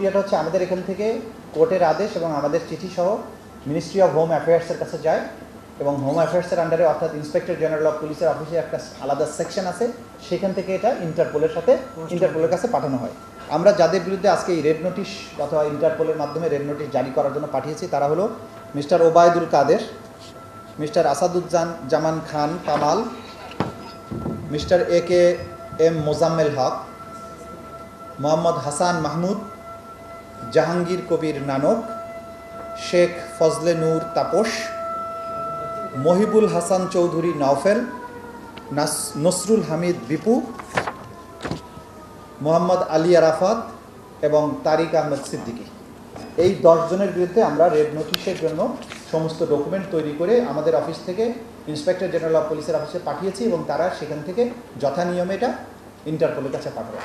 প্রক্রিয়াটা হচ্ছে আমাদের এখান থেকে কোর্টের আদেশ এবং আমাদের চিঠি সহ মিনিস্ট্রি অফ হোম অ্যাফেয়ার্সের কাছে যায় এবং হোম অ্যাফেয়ার্সের আন্ডারে অর্থাৎ ইন্সপেক্টর জেনারেল অফ পুলিশের অফিসে একটা আলাদা সেকশন আছে, সেখান থেকে এটা ইন্টারপোলের কাছে পাঠানো হয়। আমরা যাদের বিরুদ্ধে আজকে এই রেড নোটিশ অথবা ইন্টারপোলের মাধ্যমে রেড নোটিশ জারি করার জন্য পাঠিয়েছি তারা হলো mister Obaidul Quader, mister Asaduzzaman Khan Kamal, mister AKM Mozammel Haque, Mohammad Hasan Mahmud, Jahangir Kabir Nanak, Sheikh Fazle Noor Taposh, Mohibul Hasan Chowdhury Naufel, Nasrul Hamid Bipu, Mohammad Ali Arafat এবং তারিক আহমেদ সিদ্দিকী। এই 10 জনের বিরুদ্ধে আমরা রেড নোটিশের জন্য সমস্ত ডকুমেন্ট তৈরি করে আমাদের অফিস থেকে ইন্সপেক্টর জেনারেল অফ পুলিশের অফিসে পাঠিয়েছি এবং তারা সেখান থেকে যথানিয়মে এটা ইন্টারপোলের কাছে পাঠাবে।